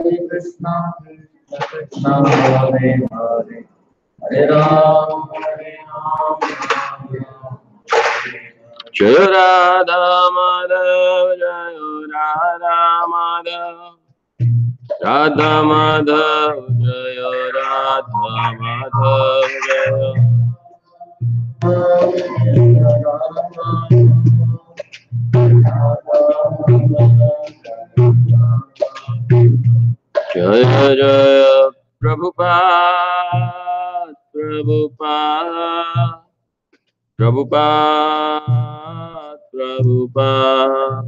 Krishna Krishna Hare Hare Hare Ram Jai Radha Madhav Jai Radha Madhav Radha Madhav Jai Radha Madhav Jai Jai Jai Prabhupada Prabhupada Prabhupada Prabhupada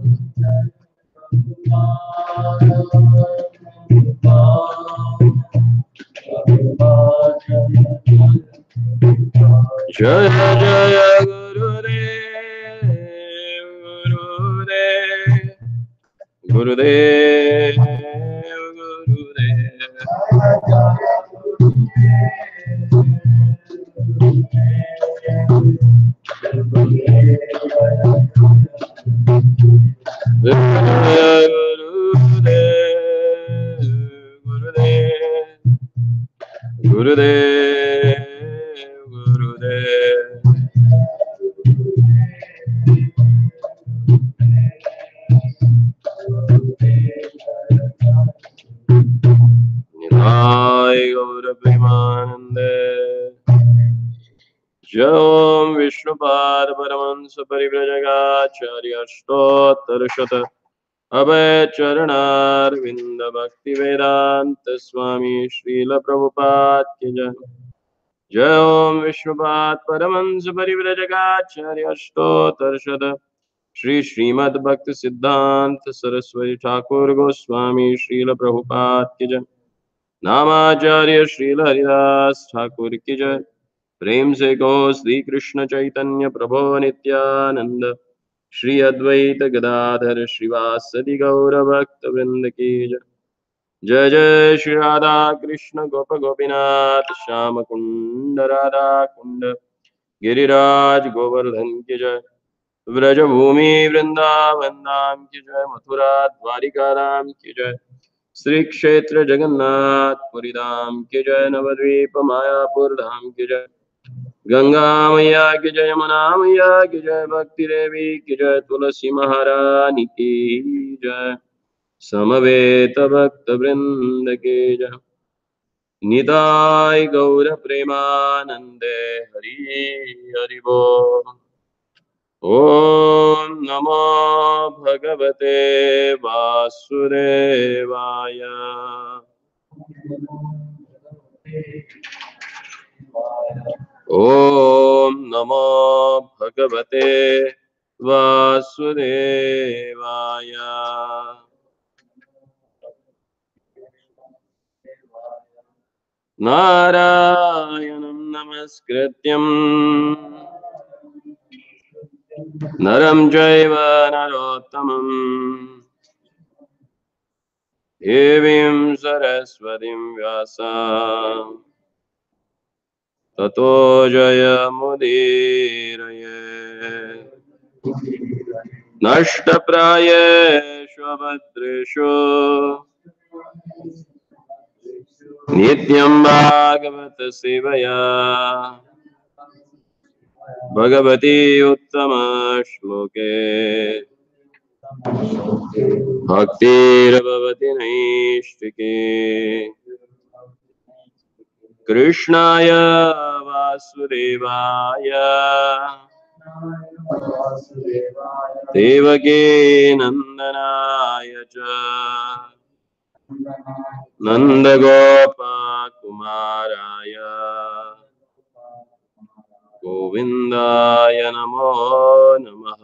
Jai Jai Gurudev Gurudev Gurudev Gurudev Gurudev Nithai Gaura Premanande Jom Vishnupad Paramahansa Parivrajagacharya Ashtottara Abhay Charanar Vinda Bhakti Vedanta Swami Srila Prabhupada Ki Jai Jai Om Vishnupad Paramahansa Parivrajagacharya Ashtottara Shri Srimad Bhakti Siddhanta Saraswati Thakur Goswami Srila Prabhupada Ki Jai Namacharya Srila Haridas Thakur Ki Jai प्रेम से गो श्री कृष्ण चैतन्य प्रभो नित्यानंद श्री अद्वैत गदाधर श्रीवासदि गौर भक्त वृंद की जय जय जय श्री राधा कृष्ण गोप गोपीनाथ श्याम कुंड राधा कुंड गिरिराज गोवर्धन की जय व्रजभूमि वृंदावन धाम की जय मथुरा द्वारिका राम की जय श्री क्षेत्र जगन्नाथ पुरी धाम की जय नवद्वीप मायापुर धाम की जय गंगा मैया की जय यमुना मैया की जय भक्ति देवी की जय तुलसी महारानी की जय समवेत भक्त वृंद की जय निताय गौर प्रेमानंदे हरि हरि बोल ओम नमो भगवते वासुदेवाय ओम नमो भगवते वासुदेवाय नारायणं नमस्कृत्यं नरं चैव नरोत्तमं देवीं सरस्वतीं व्यासं ततो जयमुदीरये नष्टप्रायेषु भद्रेषु नित्यं भागवत सेवया भगवती उत्तम श्लोके भक्तिर्भवति नैष्टिके कृष्णाय वासुदेवाय देवकी नंदनाय च नंदगोपकुमाराय गोविंदाय नमो नमः.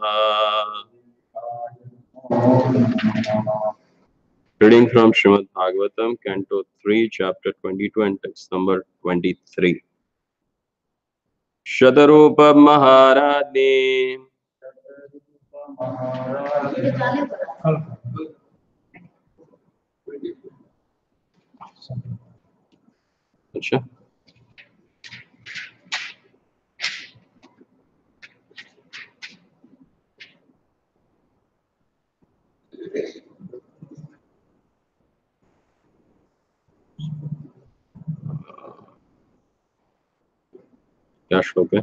Reading from Srimad Bhagavatam, Canto 3, Chapter 22 and text number 23. Shatarupa Maharani. अच्छा क्या श्लोक है?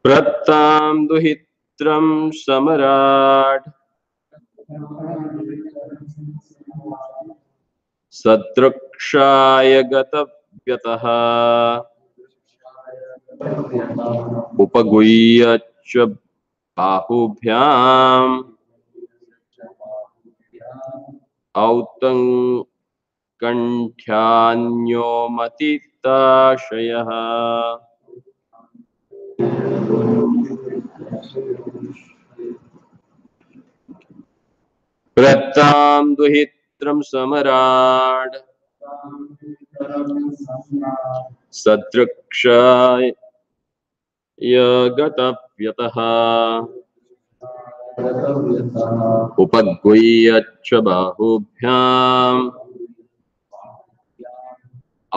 प्रत्तां दुहित्रं समराट् सदृक्षाय गतव्यतः उपगुह्य च बाहुभ्याम् औत्कण्ठ्यान्योमतिताशयः। प्रत्तां दुहित्रं समराट् सदृक्षाय गतव्यतः उपगुह्य च बाहुभ्याम्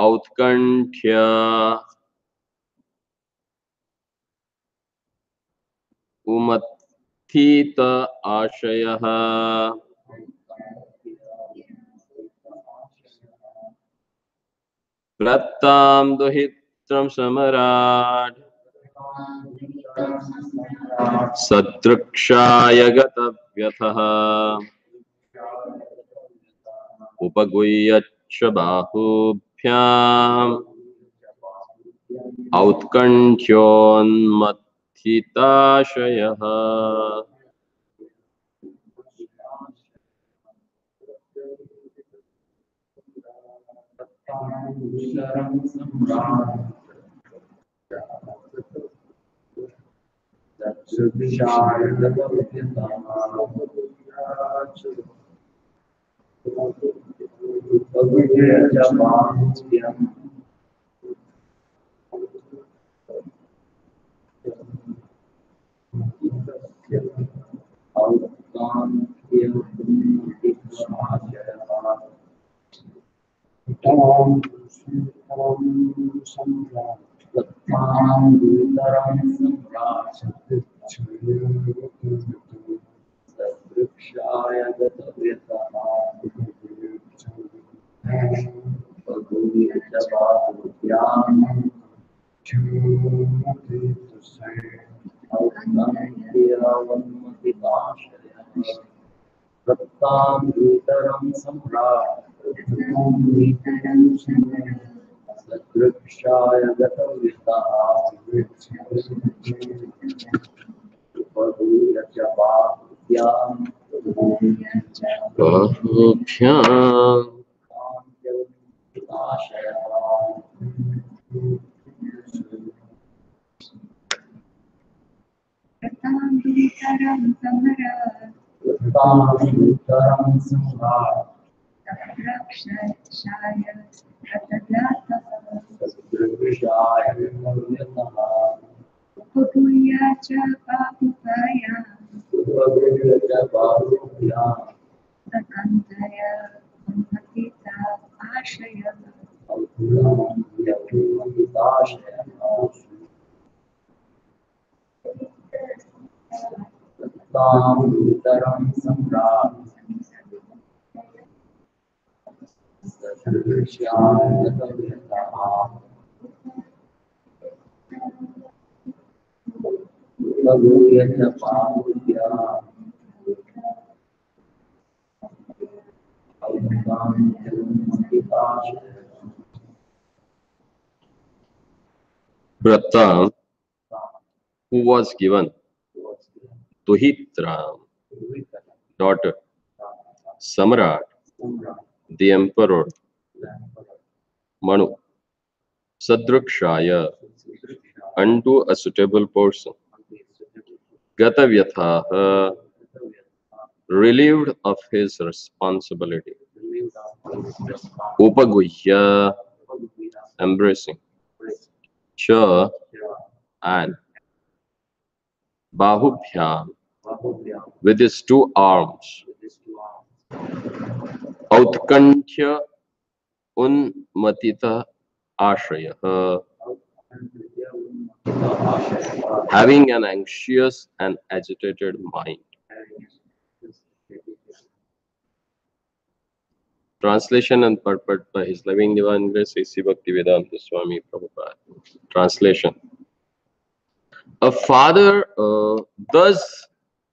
औत्कण्ठ्या उमत्थित आशयः। प्रत्तां दुहित्रं समराट् सदृक्षाय गतव्यतः उपगुह्य च बाहुभ्याम् औत्कण्ठ्योन्मत्थिताशयः। बाहुभ्याम् Pratta, who was given Tuhitra, daughter, Samrat, the emperor, Manu, Sadrukshaya, unto a suitable person, Gatavyatha, relieved of his responsibility, Upaguhya, embracing, Cha, and Bahubhyam, with his two arms, Outkanthya Unmatita Ashraya, having an anxious and agitated mind. Translation and purport by His Loving Divine Grace A.C. Bhaktivedanta Swami Prabhupada. Translation. A father thus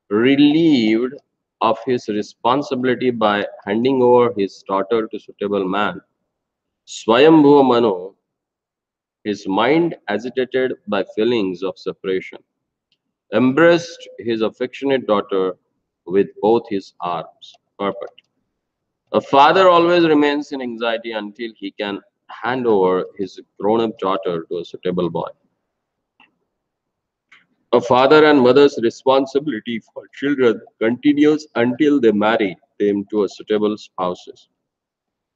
relieved of his responsibility by handing over his daughter to suitable man, Swayambhuva Mano, his mind agitated by feelings of separation, embraced his affectionate daughter with both his arms. Purport. A father always remains in anxiety until he can hand over his grown-up daughter to a suitable boy. A father and mother's responsibility for children continues until they marry them to a suitable spouses.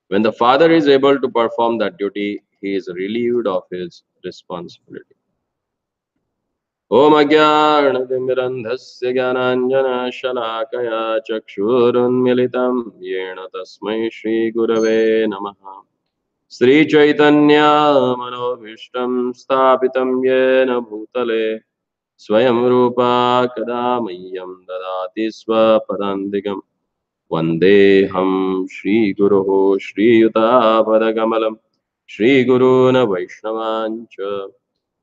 When the father is able to perform that duty, he is relieved of his responsibility. Om Ajnanatimirandhasya Jnananjana Shalakaya Chakshurunmilitam Yena Tasmai Shri Gurave Namaha. Sri Chaitanya Manobhishtam Sthapitam Yena Bhutale Swayam Rupa Kada Mayyam Dadati Swapadantikam Vandeham Shri Guruho Shri Yuta Padakamalam Shri Guruna Vaishnavancha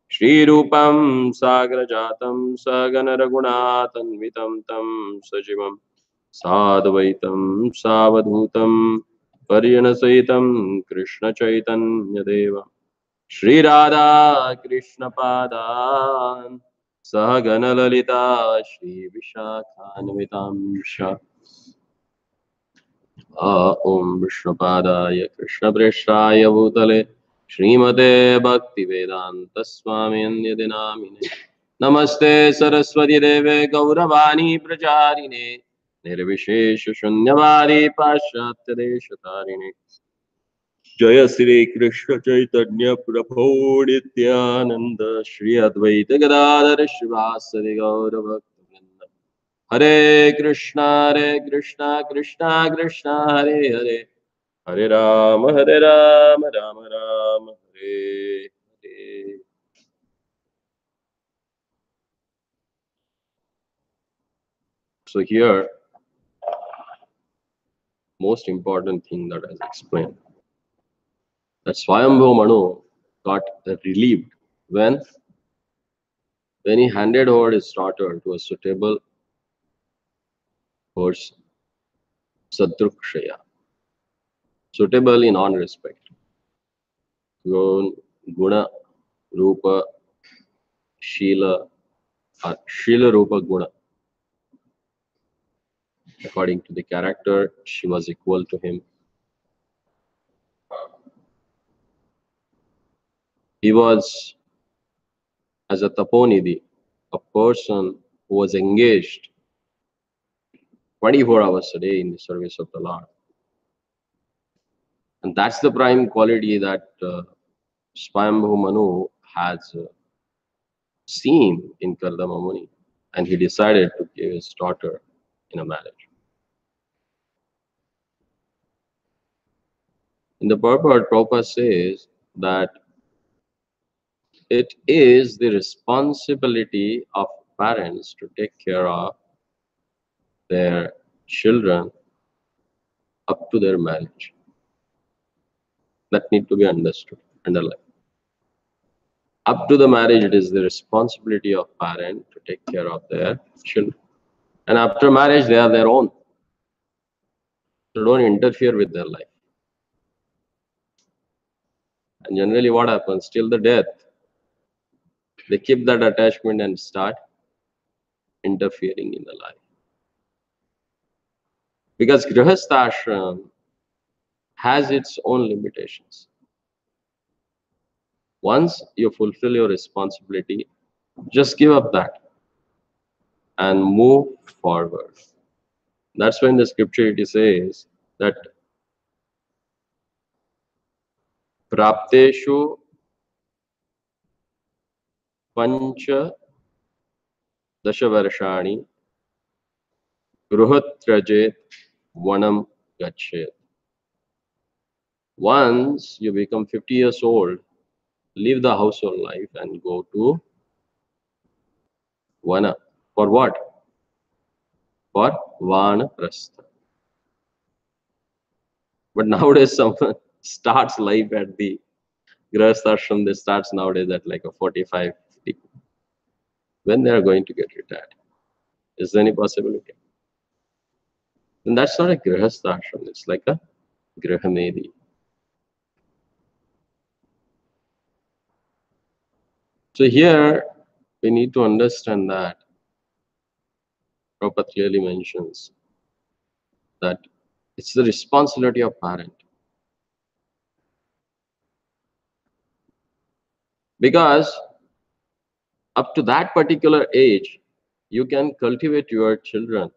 Shri Rupam Sagrajatam Sagana Raghunatanvitam Tam Sajivam Sadvaitam Savadhutam Pariyanasahitam Krishna Chaitanya Deva Shri Radha Krishna Padan Sahagana Lalita Shri Vishakhanvitamsha Om Vishnupadaya Krishna Preshaya Bhutale Srimate Bhakti Vedanta Swami Nidinamine Namaste Saraswati Deve Gauravani Prajarine Nirvishesha Shunyavadi Pashatya Deshatarine Jaya Sri Krishna Chaitanya Prabhu Nityananda Shri Advaita Gadadhar Shivasari Gaura Bhakta Hare Krishna Krishna Krishna Hare Hare Hare Rama Rama Rama Hare Hare. So here, most important thing that I explained, that Swayambhu Manu got relieved when he handed over his daughter to a suitable person, Sadrukshaya, suitable in all respect, Guna, Rupa, Shila, Shila Rupa Guna. According to the character, she was equal to him. He was, as a taponidhi, a person who was engaged 24 hours a day in the service of the Lord. And that's the prime quality that Swayambhu Manu has seen in Kardama Muni. And he decided to give his daughter in a marriage. In the purport, Prabhupada says that it is the responsibility of parents to take care of their children up to their marriage. That need to be understood, underlined. Up to the marriage, it is the responsibility of parent to take care of their children. And after marriage, they are their own. So don't interfere with their life. And generally what happens, till the death, they keep that attachment and start interfering in the life. Because Grihastha Ashram has its own limitations. Once you fulfill your responsibility, just give up that and move forward. That's when the scripture it says that Prapteshu Pancha Dashavarshani Gruhatrajet Vanam Gachet. Once you become 50 years old, leave the household life and go to Vana. For what? For Vanaprastha. But nowadays, someone starts life at the Grahasthashram, they starts nowadays at like a 45, 50. When they are going to get retired? Is there any possibility? And that's not a Grahasthashram, it's like a Grahamedi. So here, we need to understand that Prabhupada clearly mentions that it's the responsibility of parent. Because up to that particular age, you can cultivate your children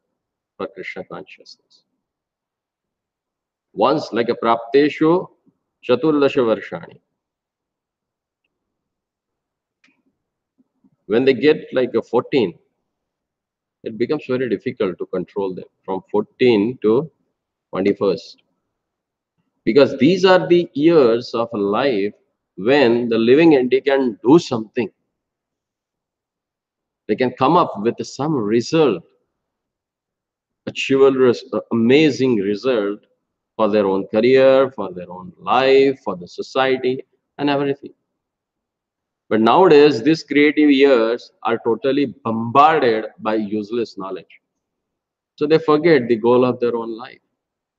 for Krishna consciousness. Once, like a Prapteshu Chaturdasha Varshani. When they get like a 14, it becomes very difficult to control them from 14 to 21st. Because these are the years of life when the living entity can do something. They can come up with some result, a chivalrous, amazing result for their own career, for their own life, for the society, and everything. But nowadays, these creative years are totally bombarded by useless knowledge. So they forget the goal of their own life.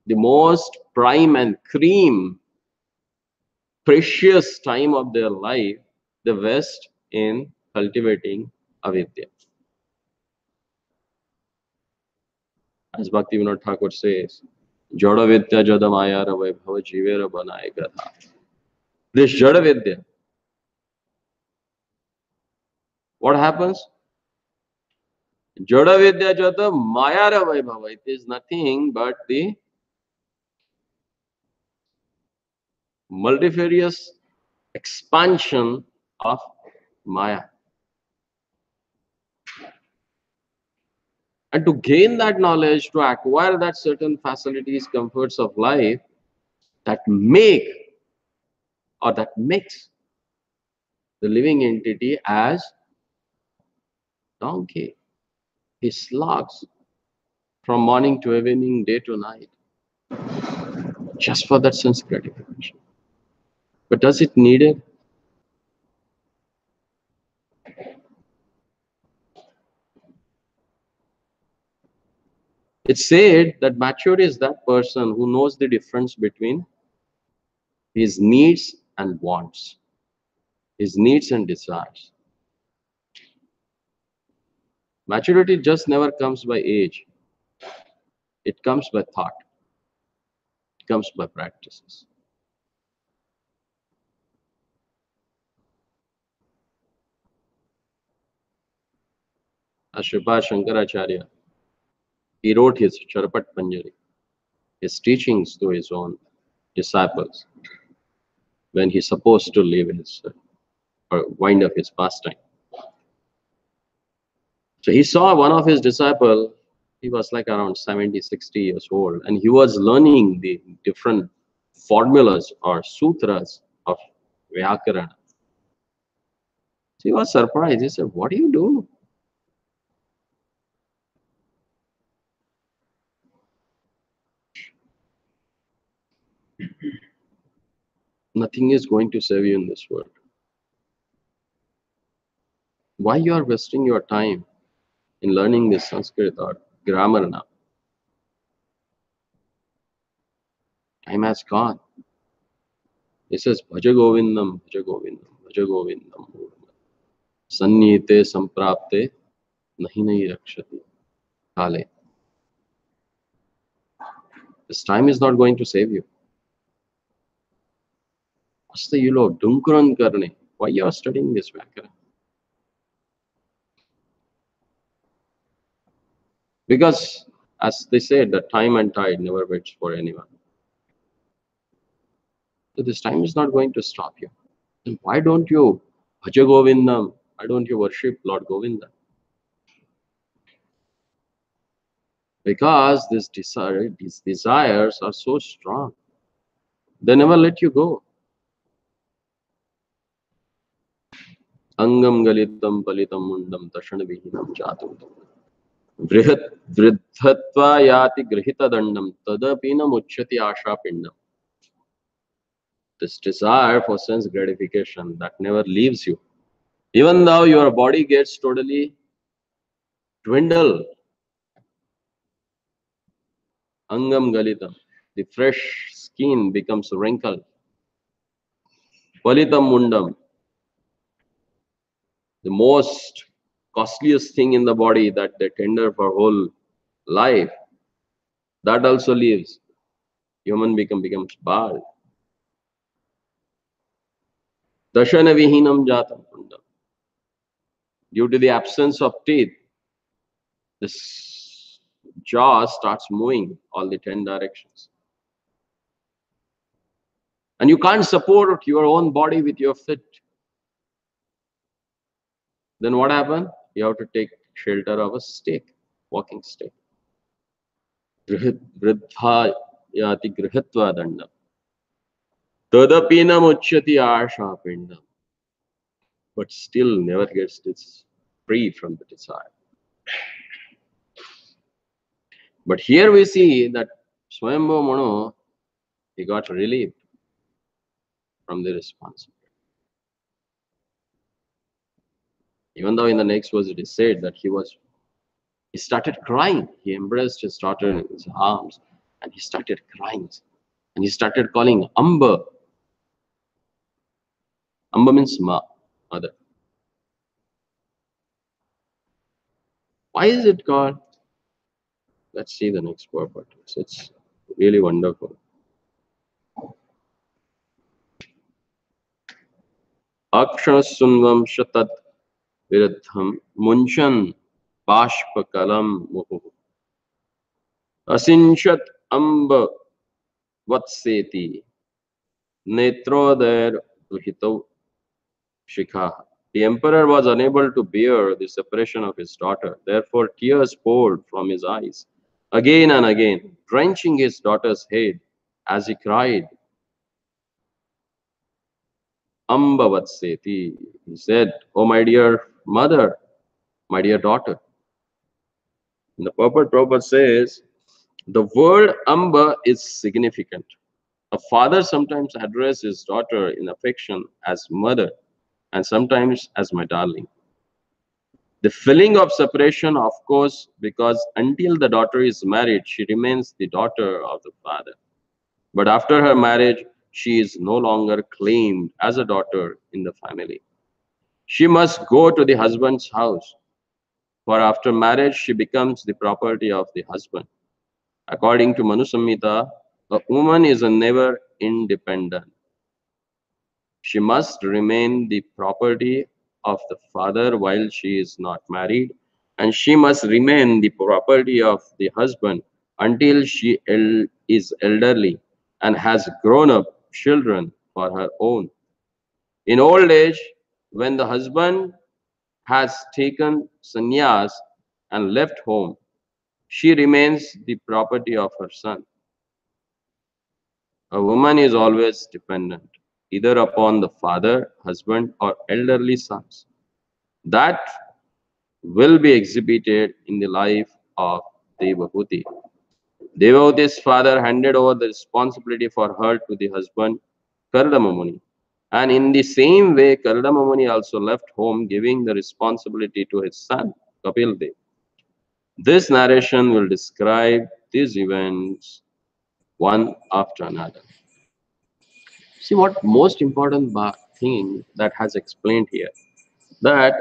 The most prime and cream, precious time of their life, they waste in cultivating avidya. As Bhaktivinoda Thakur says, Jada Vidya Jada Maya Vaibhava Jivera Banaye Gadha. This Jada Vidya, what happens? Jada Vidya Jada Maya Vaibhava. It is nothing but the multifarious expansion of Maya. And to gain that knowledge, to acquire that certain facilities, comforts of life that make or that makes the living entity as donkey. He slogs from morning to evening, day to night, just for that sense gratification. But does it need it? It's said that mature is that person who knows the difference between his needs and wants, his needs and desires. Maturity just never comes by age. It comes by thought. It comes by practices. As Sripad Shankaracharya, he wrote his Charapat Panjari, his teachings to his own disciples when he's supposed to leave his or wind up his pastime. So he saw one of his disciples, he was like around 70, 60 years old, and he was learning the different formulas or sutras of Vyakarana. So he was surprised. He said, "What do you do?" Nothing is going to save you in this world. Why you are wasting your time in learning this Sanskrit or grammar now? Time has gone. He says, Bhaja Govindam, Bhaja Govindam, Bhaja Govindam. Sannite samprapte nahi nahi rakshati. Kale. This time is not going to save you. Asta you log dunkuran karne. Why you are studying this Vyakara? Because, as they said, the time and tide never waits for anyone. So this time is not going to stop you. Then why don't you Bhaja Govindam, Why don't you worship Lord Govinda? Because these desires are so strong. They never let you go. Angam galitam palitam mundam tashan vihinam jatum. Vridhatva yati grihita dandam tadapinam uchyati asha pindam. This desire for sense gratification that never leaves you. Even though your body gets totally dwindled, angam galitam, the fresh skin becomes wrinkled. Palitam mundam, the most costliest thing in the body that they tender for whole life, that also leaves. Human becomes bald. Dashana vihinam jatam mundam. Due to the absence of teeth, this jaw starts moving all the 10 directions. And you can't support your own body with your feet. Then what happened? You have to take shelter of a stick, walking stick. Vridha yati grihatva dandam. Tadapinam uchyati asha pindam. But still never gets this free from the desire. But here we see that Swayambhu Manu, he got relieved from the responsibility. Even though in the next verse it is said that he started crying. He embraced his daughter in his arms and he started crying. And he started calling Amba. Amba means mother. Why is it called? Let's see the next purport. It's really wonderful. Akshanasunvam shatat viruddham munchan bashpakalam muhu. Asinchat amba vatseti netrodair duhitav shikha. The emperor was unable to bear the separation of his daughter. Therefore, tears poured from his eyes again and again, drenching his daughter's head as he cried, Amba vatseti. He said, Oh, my dear mother, my dear daughter. And the purport Prabhupada says, the word Amba is significant. A father sometimes addresses his daughter in affection as mother and sometimes as my darling. The feeling of separation, of course, because until the daughter is married, she remains the daughter of the father. But after her marriage, she is no longer claimed as a daughter in the family. She must go to the husband's house, for after marriage, she becomes the property of the husband. According to Manu Samhita, a woman is never independent. She must remain the property of the father while she is not married, and she must remain the property of the husband until she is elderly and has grown up children for her own. In old age, when the husband has taken sannyas and left home, she remains the property of her son. A woman is always dependent, either upon the father, husband, or elderly sons. That will be exhibited in the life of Devahuti. Devahuti's father handed over the responsibility for her to the husband, Kardama Muni. And in the same way, Kardama Muni also left home, giving the responsibility to his son, Kapil Dev. This narration will describe these events one after another. See what most important thing that has explained here, that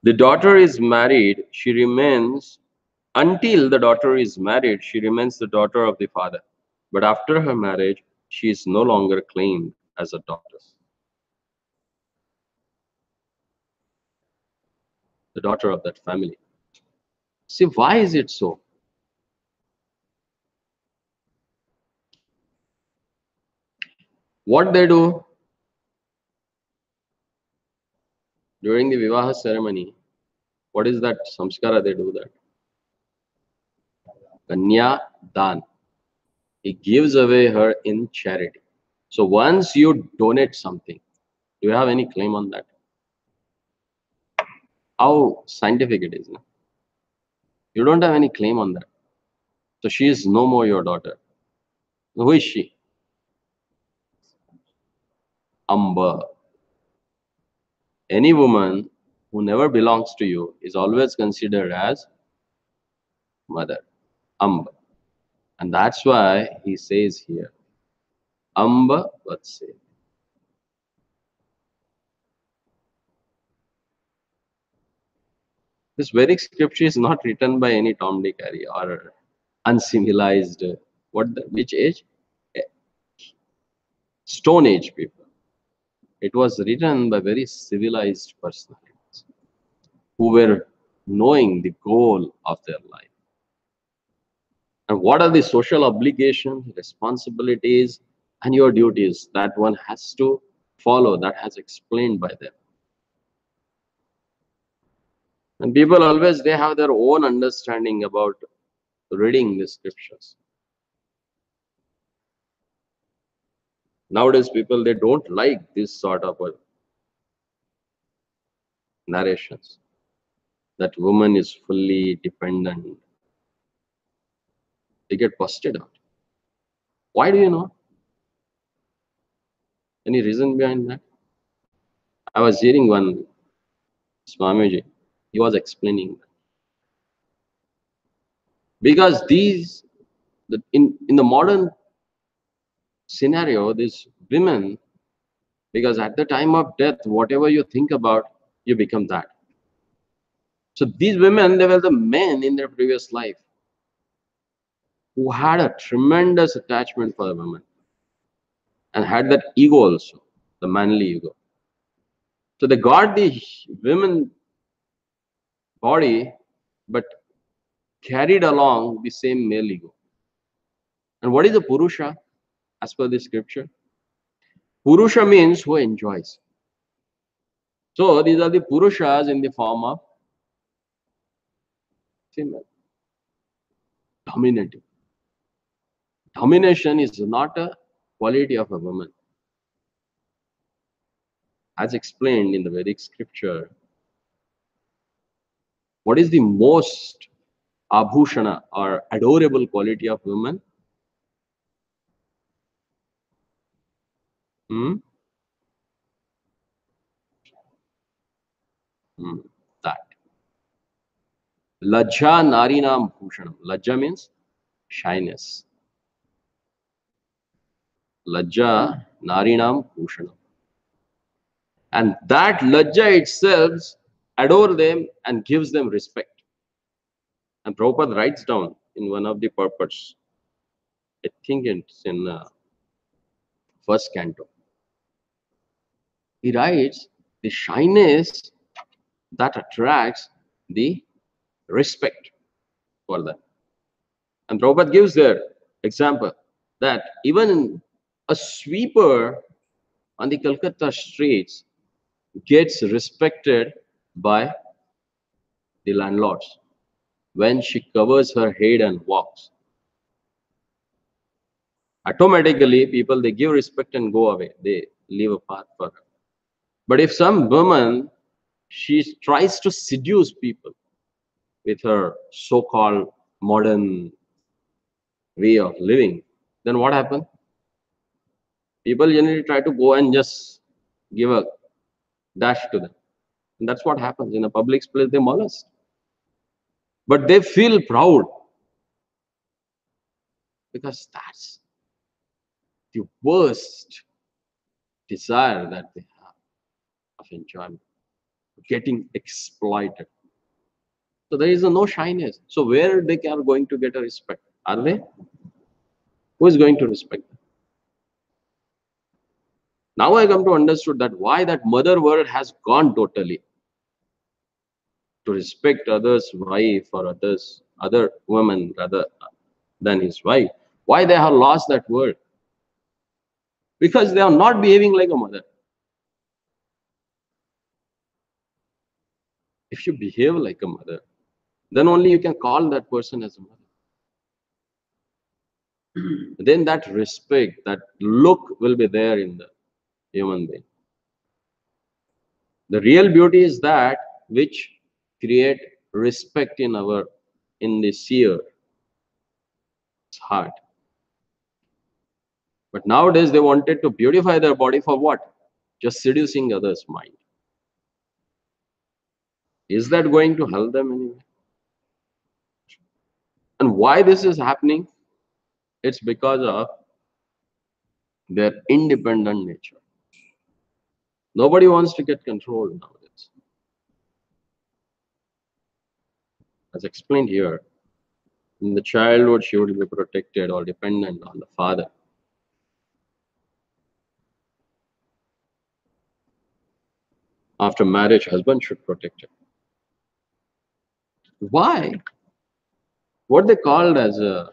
the daughter is married, she remains, until the daughter is married, she remains the daughter of the father. But after her marriage, she is no longer claimed as a daughter, the daughter of that family. See, why is it so? What they do during the Vivaha ceremony, what is that samskara they do that? Kanya Dan. He gives away her in charity. So once you donate something, do you have any claim on that? How scientific it is. No? You don't have any claim on that. So she is no more your daughter. Who is she? Amba. Any woman who never belongs to you is always considered as mother. Amba. And that's why he says here, Amba Vatse. This Vedic scripture is not written by any Tom, Dick, Harry or uncivilized, which age? Stone Age people. It was written by very civilized personalities who were knowing the goal of their life. And what are the social obligations, responsibilities, and your duties that one has to follow, that has explained by them. And people always, they have their own understanding about reading the scriptures. Nowadays, people, they don't like this sort of narrations, that woman is fully dependent. They get busted out. Why do you know? Any reason behind that? I was hearing one Swamiji, he was explaining that. Because in the modern scenario, these women, because at the time of death, whatever you think about, you become that. So these women, they were the men in their previous life who had a tremendous attachment for the women and had that ego also, the manly ego. So they got the women body, but carried along the same male ego. And what is a Purusha as per the scripture? Purusha means who enjoys. So these are the Purushas in the form of female. Dominating. Domination is not a quality of a woman. As explained in the Vedic scripture, what is the most abhushana or adorable quality of woman? That. Lajja narinam bhushanam. Lajja means shyness. Lajja narinam bhushanam. And that lajja itself adore them and gives them respect. And Prabhupada writes down in one of the purports, I think it's in first canto. He writes, the shyness that attracts the respect for them. And Prabhupada gives their example that even a sweeper on the Calcutta streets gets respected by the landlords when she covers her head and walks. Automatically, people, they give respect and go away. They leave a path for her. But if some woman, she tries to seduce people with her so-called modern way of living, then what happens? People generally try to go and just give a dash to them. And that's what happens. In a public place, they molest. But they feel proud because that's the worst desire that they have of enjoyment, getting exploited. So there is no shyness. So where they are going to get a respect? Are they? Who is going to respect them? Now I come to understand that why that mother word has gone totally. To respect others' wife or other women rather than his wife. Why they have lost that word? because they are not behaving like a mother. If you behave like a mother, then only you can call that person as a mother. Then that respect, that look will be there in the human being. The real beauty is that which create respect in the seer's heart. But nowadays they wanted to beautify their body for what? Just seducing others' mind. Is that going to help them anyway? And why this is happening? It's because of their independent nature. Nobody wants to get controlled nowadays. As explained here, in the childhood, she would be protected or dependent on the father. After marriage, husband should protect her. Why? What they called as a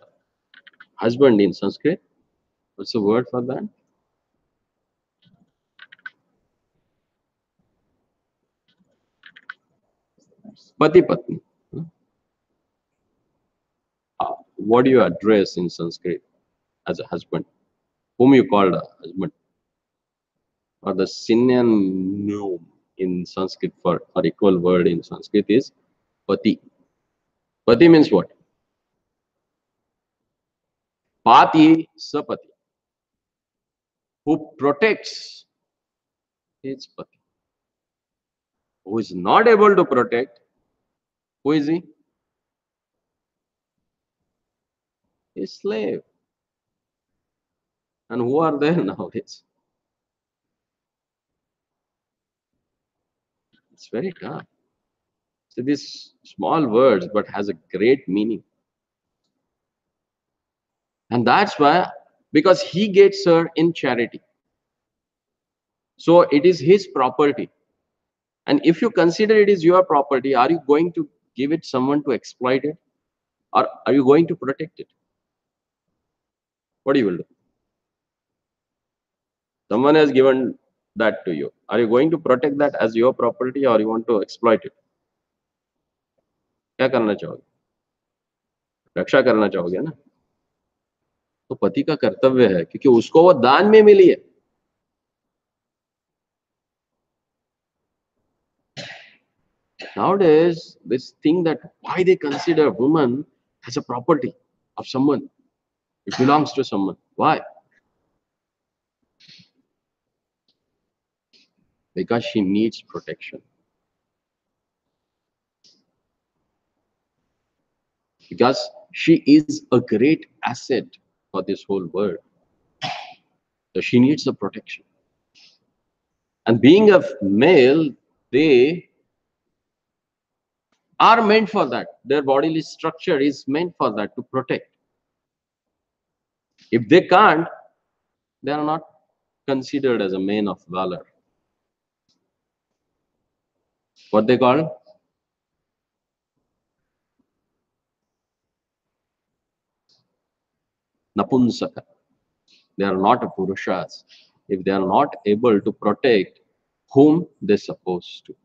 husband in Sanskrit? What's the word for that? Pati Patni. What do you address in Sanskrit as a husband? Whom you called a husband? Or the synonym in Sanskrit for or equal word in Sanskrit is Pati. Pati means what? Pati Sapati. Who protects his Pati. Who is not able to protect, who is he? His slave. And who are there nowadays? It's very tough. So these small words, but has a great meaning. And that's why, because he gets her in charity. So it is his property. And if you consider it is your property, are you going to give it someone to exploit it? Or are you going to protect it? What do you will do? Someone has given that to you. Are you going to protect that as your property or you want to exploit it? क्या करना चाहोगे? रक्षा करना चाहोगे ना? तो पति का कर्तव्य है क्योंकि उसको वो दान में मिली है. Nowadays, this thing that why they consider woman as a property of someone, it belongs to someone. Why? Because she needs protection. Because she is a great asset for this whole world. So she needs the protection. And being a male, they are meant for that. Their bodily structure is meant for that, to protect. If they can't, they are not considered as a man of valor. What they call? Napunsaka. They are not a purushas if they are not able to protect whom they're supposed to.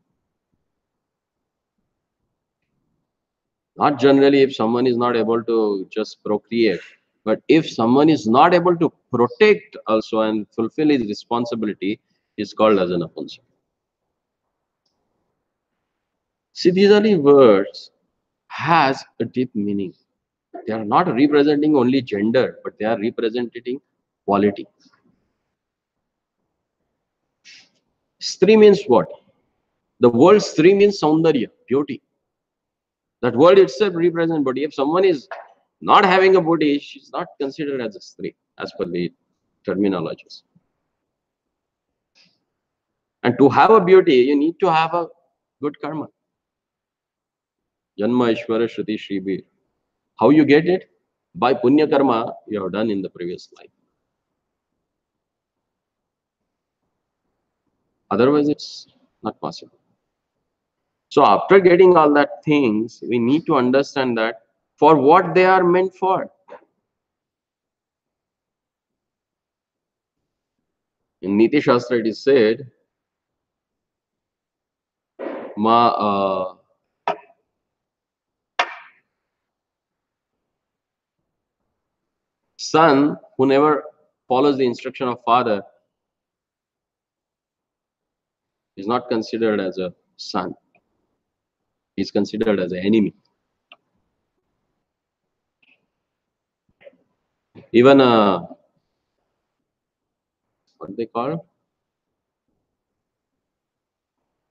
Not generally if someone is not able to just procreate, but if someone is not able to protect also and fulfill his responsibility, is called as an napunsaka. See, these are the words has a deep meaning. They are not representing only gender, but they are representing quality. Stri means what? The word Stri means Saundarya, beauty. That word itself represents body. If someone is not having a body, she's not considered as a Stri, as per the terminologies. And to have a beauty, you need to have a good karma. Janma Ishvara Shruti Shribi. How you get it? By punya karma you have done in the previous life. Otherwise, it's not possible. So after getting all that things, we need to understand that for what they are meant for. In Niti Shastra it is said, son who never follows the instruction of father is not considered as a son. He is considered as an enemy. Even what they call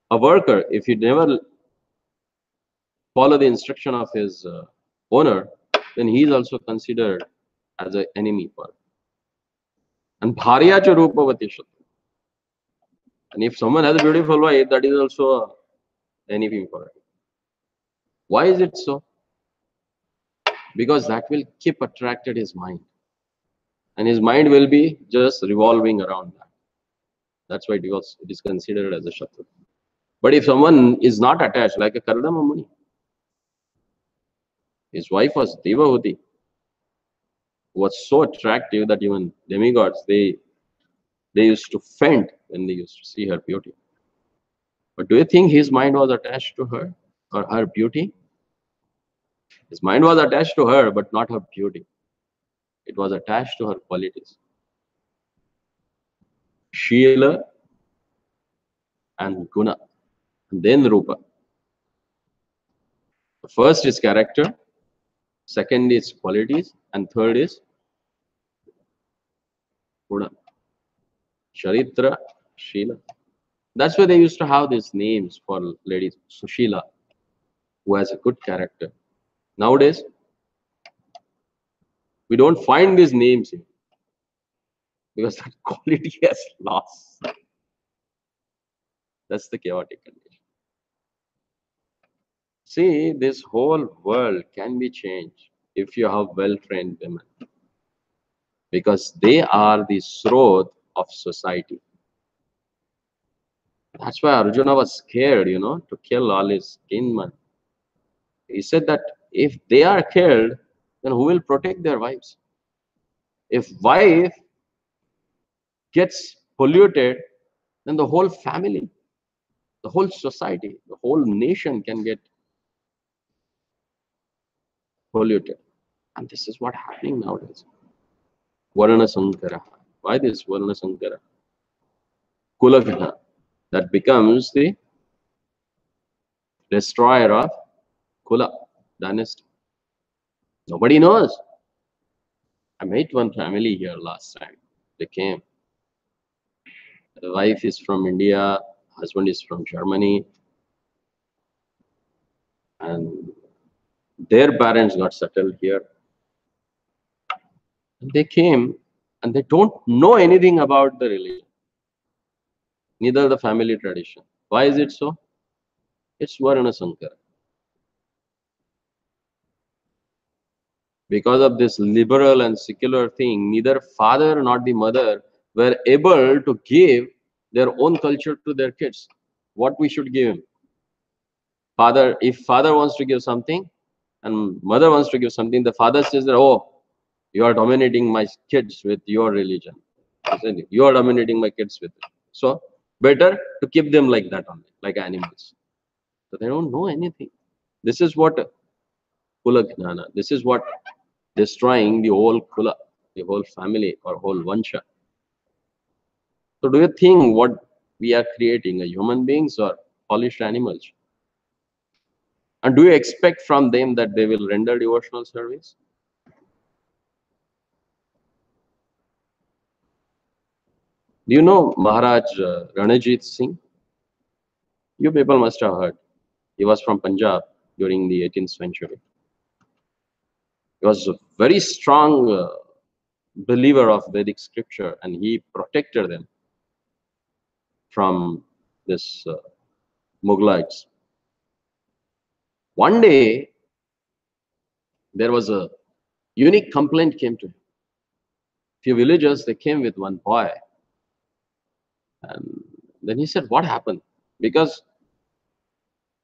a worker, if he never follow the instruction of his owner, then he is also considered as an enemy for him. And bharya cha rupavati shatru. And if someone has a beautiful wife, that is also an enemy for him. Why is it so? Because that will keep attracted his mind. And his mind will be just revolving around that. That's why it is considered as a shatru. But if someone is not attached, like a Kardama Muni, his wife was Devahuti, who was so attractive that even demigods, they used to faint when they used to see her beauty. But do you think his mind was attached to her or her beauty? His mind was attached to her, but not her beauty. It was attached to her qualities. Sheela and Guna, and then Rupa. The first is character, second is qualities, and third is Guna. Charitra, Sheela. That's why they used to have these names for ladies. Sushila, who has a good character. Nowadays, we don't find these names here because that quality has lost. That's the chaotic condition. See, this whole world can be changed if you have well-trained women, because they are the sroth of society. That's why Arjuna was scared, to kill all his kinmen. He said that if they are killed, then who will protect their wives? If wife gets polluted, then the whole family, the whole society, the whole nation can get polluted. And this is what happening nowadays. Varna Sankara. Why this Varna Sankara? Kulagna. That becomes the destroyer of Kula dynasty. Nobody knows. I met one family here last time. They came. The wife is from India, husband is from Germany, and their parents got settled here. And they came and they don't know anything about the religion, neither the family tradition. Why is it so? It's Varna Sankara. Because of this liberal and secular thing, neither father nor the mother were able to give their own culture to their kids. What we should give him? Father, if father wants to give something and mother wants to give something, the father says that, oh, you are dominating my kids with your religion. You are dominating my kids with it. So better to keep them like that only, like animals. So they don't know anything. This is what Kula Gnana, this is what destroying the whole Kula, the whole family or whole Vansha. So do you think what we are creating are human beings or polished animals? And do you expect from them that they will render devotional service? Do you know Maharaj Ranajit Singh? You people must have heard. He was from Punjab during the 18th century. He was a very strong believer of Vedic scripture, and he protected them from this Mughalites. One day, there was a unique complaint came to him. Few villagers, they came with one boy. And then he said, what happened? Because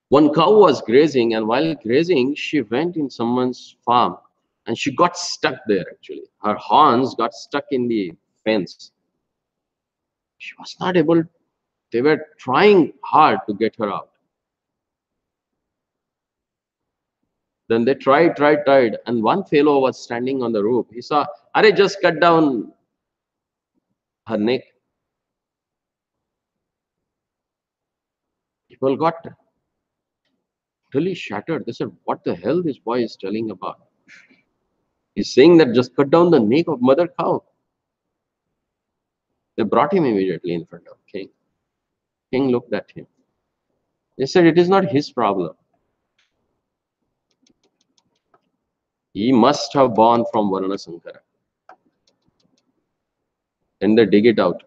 one cow was grazing, and while grazing, she went in someone's farm and she got stuck there actually. Her horns got stuck in the fence. She was not able, they were trying hard to get her out. Then they tried, and one fellow was standing on the roof. He saw, Are just cut down her neck. People got really shattered. They said, What the hell this boy is telling about? He's saying that just cut down the neck of mother cow. They brought him immediately in front of king. King looked at him. They said, It is not his problem. He must have born from Varuna Sankara. Then they dig it out.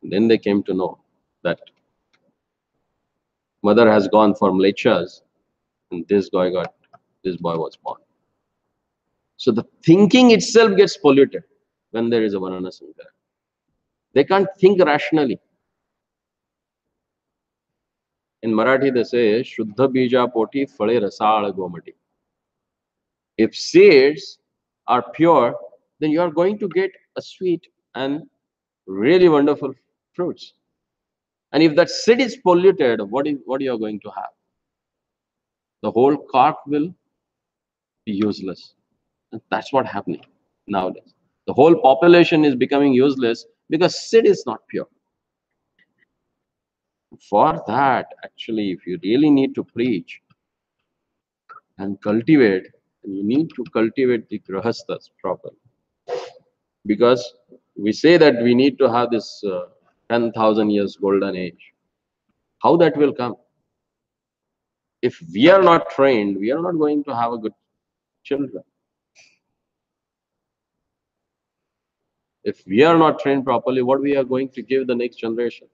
Then they came to know that mother has gone for mlechas, and this boy was born. So the thinking itself gets polluted when there is a Varuna Sankara. They can't think rationally. In Marathi they say, Shuddha bija poti phale rasal gomati. If seeds are pure, then you are going to get a sweet and really wonderful fruits. And if that seed is polluted, what you are going to have? The whole crop will be useless. And that's what's happening nowadays. The whole population is becoming useless because seed is not pure. For that, actually, if you really need to preach and cultivate, then you need to cultivate the grahasthas properly. Because we say that we need to have this 10,000 years golden age. How that will come? If we are not trained, we are not going to have a good children. If we are not trained properly, what we are going to give the next generation?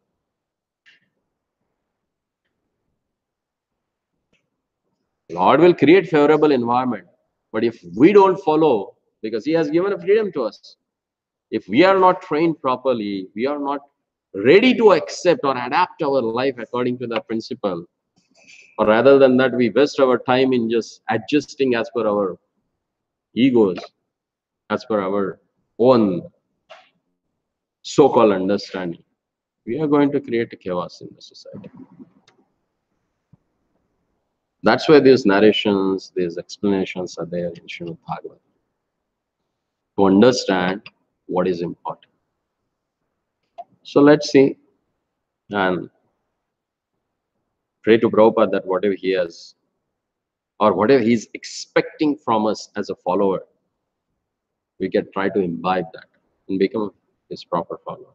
Lord will create favorable environment, but if we don't follow, because He has given a freedom to us, if we are not trained properly, we are not ready to accept or adapt our life according to that principle, or rather than that, we waste our time in just adjusting as per our egos, as per our own so-called understanding, we are going to create a chaos in the society. That's why these narrations, these explanations are there in Srimad Bhagavatam, to understand what is important. So let's see and pray to Prabhupada that whatever he has or whatever he's expecting from us as a follower, we can try to imbibe that and become his proper follower.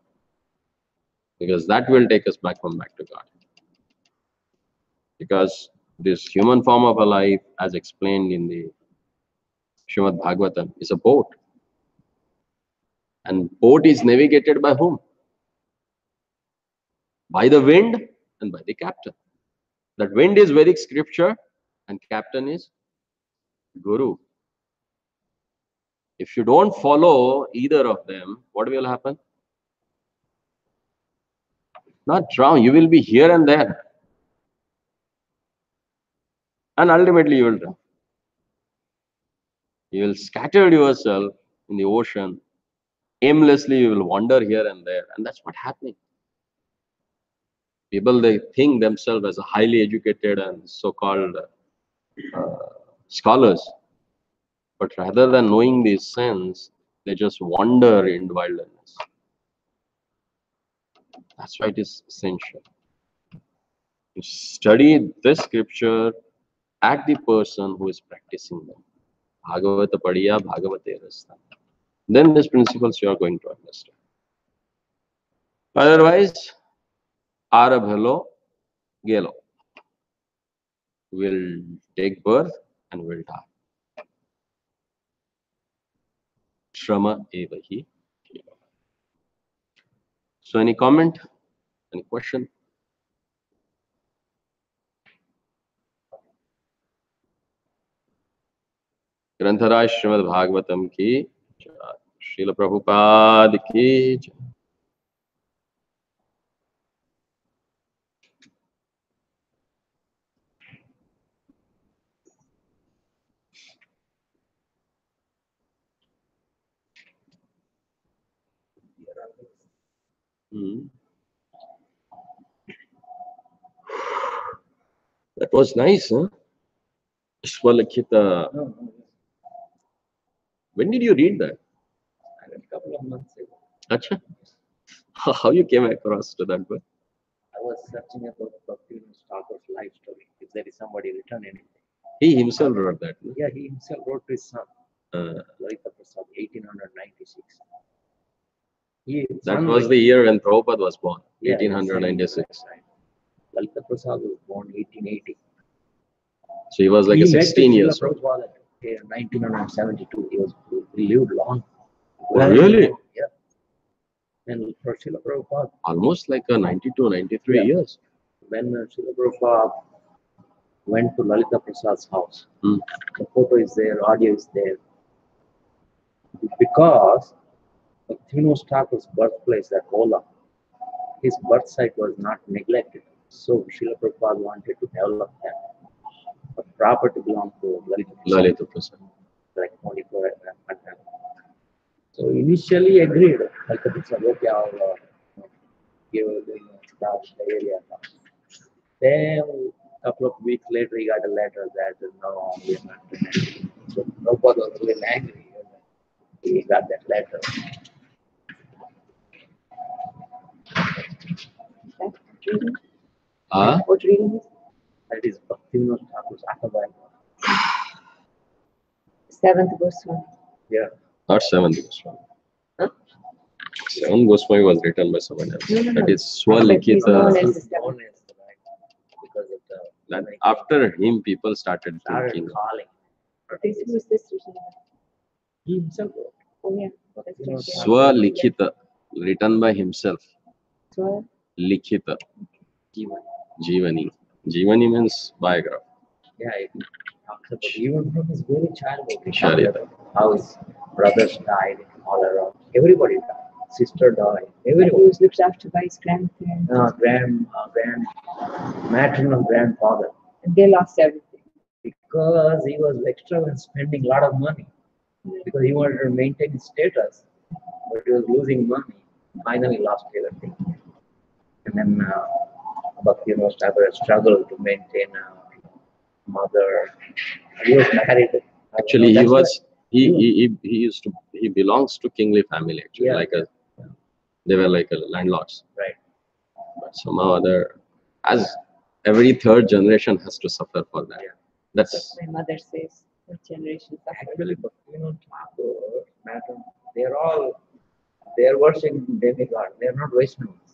Because that will take us back to God. Because this human form of a life, as explained in the Srimad Bhagavatam, is a boat. And boat is navigated by whom? By the wind and by the captain. That wind is Vedic scripture and captain is Guru. If you don't follow either of them, what will happen? Not drown, you will be here and there. And ultimately you will drown. You will scatter yourself in the ocean. Aimlessly you will wander here and there. And that's what's happening. People, they think themselves as a highly educated and so-called scholars. But rather than knowing these sense, they just wander in wilderness. That's why it is essential to study this scripture at the person who is practicing them. Bhagavata Padiya, Bhagavate Rasta. Then these principles you are going to understand. Otherwise, Arabhalo, Gelo will take birth and will die. Shrama evahi. So any comment? Any question? ग्रंथराज Shrimad Bhagavatam की जय। श्रील प्रभुपाद की जय। That was nice, huh? Swalakhita. No. When did you read that? I read a couple of months ago. Acha. How you came across to that book? I was searching about Bhakti Thakur's life story. If there is somebody written anything. He himself wrote that. No? Yeah, he himself wrote to his son, Lalita Prasad, 1896. That was the year when Prabhupada was born, Yeah, 1896. right. Lalita Prasad was born 1880. So he was like He a met 16 Srila years old. Prabhupada in 1972. He lived long. Oh, really? Yeah. And for Srila Prabhupada, Almost like a 92, 93 years. when Srila Prabhupada went to Lalita Prasad's house, the photo is there, audio is there. Because Bhaktivinoda Thakur's birthplace at Ola, his birth site was not neglected. So Srila Prabhupada wanted to develop that. But property belonged to Lalita Prasad. like 24 at that time. So initially agreed, Lalita Prasad, okay, I'll give start the area. Then a couple of weeks later, he got a letter that no, we are not connected. So Prabhupada was really angry. He got that letter. What reading is That is Bhaktivinoda Thakur's autobiography. Seventh Goswami? Yeah. Not Seventh Goswami. Huh? Seventh Goswami was written by someone else. No. That is But he's known Swalikhita. as the seventh. Because of the That after him, people started thinking. calling. Who is this written by? He himself wrote. Oh yeah. That's right, yeah. Swalikhita, written by himself. Swa- Likhita, Jivan. Jivani. Jivani means biography. Yeah, it talks about even from his very childhood. He Sure, talks yeah. about how his brothers died all around. Everybody died. Sister died. He Everybody. was looked after by his grandparents. Maternal grandfather. And they lost everything. Because he was extravagant, spending a lot of money. Because he wanted to maintain his status, but he was losing money. Finally, lost everything. And then Bhaktivinoda Thakur struggled to maintain a mother. He was married. Actually, That's he belongs to kingly family. Actually, Yeah. They were like a landlords. Right. But somehow as every third generation has to suffer for that. Yeah. That's My mother says what generation suffered. Actually, Bhaktivinoda Thakur, they're worshiping demigod. They're not Vaishnavas.